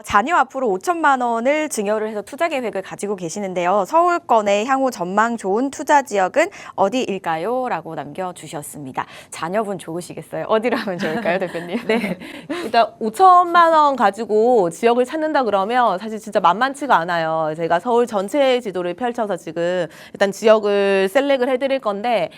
자녀 앞으로 5천만 원을 증여를 해서 투자 계획을 가지고 계시는데요. 서울권의 향후 전망 좋은 투자 지역은 어디일까요? 라고 남겨주셨습니다. 자녀분 좋으시겠어요? 어디로 하면 좋을까요, 대표님? 네. 일단 5천만 원 가지고 지역을 찾는다 그러면 사실 진짜 만만치가 않아요. 제가 서울 전체 지도를 펼쳐서 지금 일단 지역을 셀렉을 해드릴 건데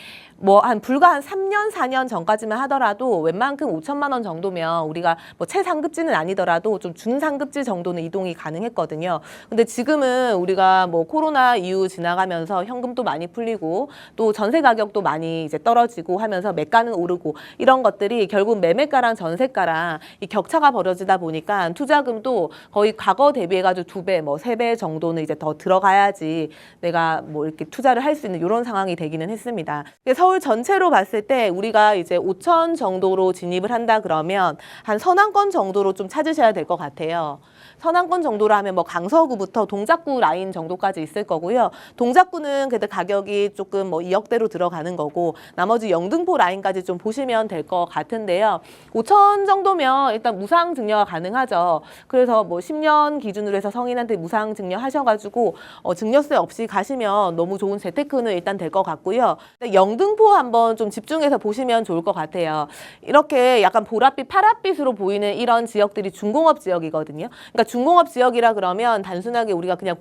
뭐 불과 한 3년, 4년 전까지만 하더라도 웬만큼 5천만 원 정도면 우리가 뭐 최상급지는 아니더라도 좀 중상급지 정도는 이동이 가능했거든요. 근데 지금은 우리가 뭐 코로나 이후 지나가면서 현금도 많이 풀리고 또 전세 가격도 많이 이제 떨어지고 하면서 매가는 오르고 이런 것들이 결국 매매가랑 전세가랑 이 격차가 벌어지다 보니까 투자금도 거의 과거 대비해가지고 2배, 뭐 3배 정도는 이제 더 들어가야지 내가 뭐 이렇게 투자를 할 수 있는 이런 상황이 되기는 했습니다. 서울 전체로 봤을 때 우리가 이제 5천 정도로 진입을 한다 그러면 한 서남권 정도로 좀 찾으셔야 될 것 같아요. 서남권 정도로 하면 뭐 강서구부터 동작구 라인 정도까지 있을 거고요. 동작구는 그래도 가격이 조금 뭐 2억대로 들어가는 거고 나머지 영등포 라인까지 좀 보시면 될 것 같은데요. 5천 정도면 일단 무상 증여가 가능하죠. 그래서 뭐 10년 기준으로 해서 성인한테 무상 증여 하셔가지고 증여세 없이 가시면 너무 좋은 재테크는 일단 될 것 같고요. 영등포 한번 좀 집중해서 보시면 좋을 것 같아요. 이렇게 약간 보랏빛, 파랏빛으로 보이는 이런 지역들이 중공업 지역이거든요. 그러니까 중공업 지역이라 그러면 단순하게 우리가 그냥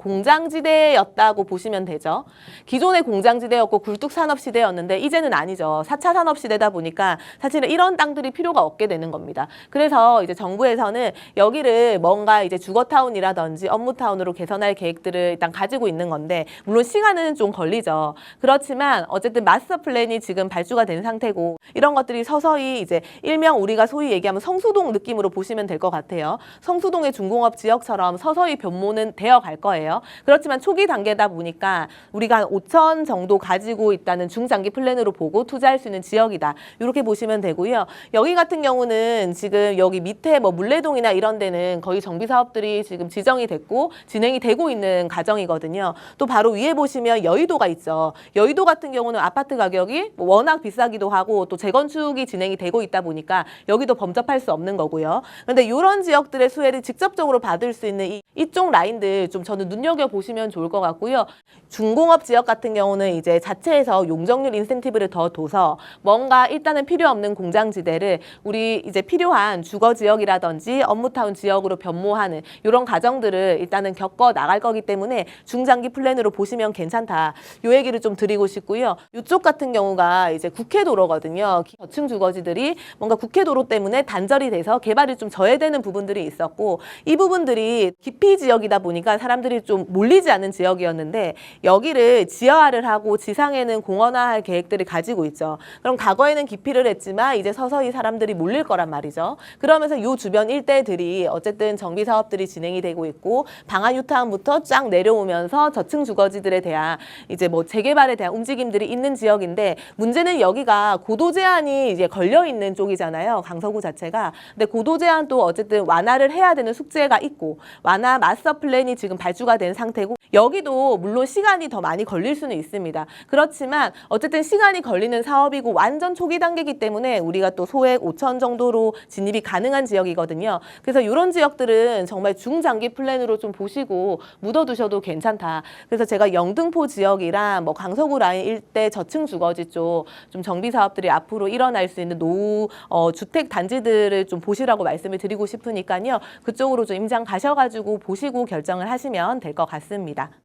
공장지대였다고 보시면 되죠. 기존의 공장지대였고 굴뚝산업시대였는데 이제는 아니죠. 4차 산업시대다 보니까 사실은 이런 땅들이 필요가 없게 되는 겁니다. 그래서 이제 정부에서는 여기를 뭔가 이제 주거타운이라든지 업무타운으로 개선할 계획들을 일단 가지고 있는 건데 물론 시간은 좀 걸리죠. 그렇지만 어쨌든 마스터 플랜이 지금 발주가 된 상태고 이런 것들이 서서히 이제 일명 우리가 소위 얘기하면 성수동 느낌으로 보시면 될 것 같아요. 성수동의 중공업 지역처럼 서서히 변모는 되어 갈 거예요. 그렇지만 초기 단계다 보니까 우리가 한 5천 정도 가지고 있다는 중장기 플랜으로 보고 투자할 수 있는 지역이다. 이렇게 보시면 되고요. 여기 같은 경우는 지금 여기 밑에 뭐 물레동이나 이런 데는 거의 정비 사업들이 지금 지정이 됐고 진행이 되고 있는 과정이거든요. 또 바로 위에 보시면 여의도가 있죠. 여의도 같은 경우는 아파트 가격이 워낙 비싸기도 하고 또 재건축이 진행이 되고 있다 보니까 여기도 범접할 수 없는 거고요. 그런데 이런 지역들의 수혜를 직접적으로 받을 수 있는 이쪽 라인들 좀 저는 눈여겨보시면 좋을 것 같고요. 중공업 지역 같은 경우는 이제 자체에서 용적률 인센티브를 더 둬서 뭔가 일단은 필요 없는 공장지대를 우리 이제 필요한 주거 지역이라든지 업무타운 지역으로 변모하는 이런 과정들을 일단은 겪어 나갈 거기 때문에 중장기 플랜으로 보시면 괜찮다. 요 얘기를 좀 드리고 싶고요. 이쪽 같은 경우가 이제 국회도로거든요. 저층 주거지들이 뭔가 국회도로 때문에 단절이 돼서 개발이 좀 저해되는 부분들이 있었고 이 부분들이 기피 지역이다 보니까 사람들이 좀 몰리지 않는 지역이었는데 여기를 지하화를 하고 지상에는 공원화할 계획들을 가지고 있죠. 그럼 과거에는 기피를 했지만 이제 서서히 사람들이 몰릴 거란 말이죠. 그러면서 이 주변 일대들이 어쨌든 정비 사업들이 진행이 되고 있고 방한 유타운부터 쫙 내려오면서 저층 주거지들에 대한 이제 뭐 재개발에 대한 움직임들이 있는 지역인데 문제는 여기가 고도 제한이 이제 걸려 있는 쪽이잖아요. 강서구 자체가. 근데 고도 제한도 어쨌든 완화를 해야 되는 숙제가 있고 완화 마스터 플랜이 지금 발주가 된 상태고 여기도 물론 시간이 더 많이 걸릴 수는 있습니다. 그렇지만 어쨌든 시간이 걸리는 사업이고 완전 초기 단계이기 때문에 우리가 또 소액 5천 정도로 진입이 가능한 지역이거든요. 그래서 이런 지역들은 정말 중장기 플랜으로 좀 보시고 묻어두셔도 괜찮다. 그래서 제가 영등포 지역이랑 뭐 강서구 라인 일대 저층 주거지 쪽 좀 정비 사업들이 앞으로 일어날 수 있는 노후 주택 단지들을 좀 보시라고 말씀을 드리고 싶으니까요. 그쪽으로 좀 임장 가셔가지고 보시고 결정을 하시면 될 것 같습니다.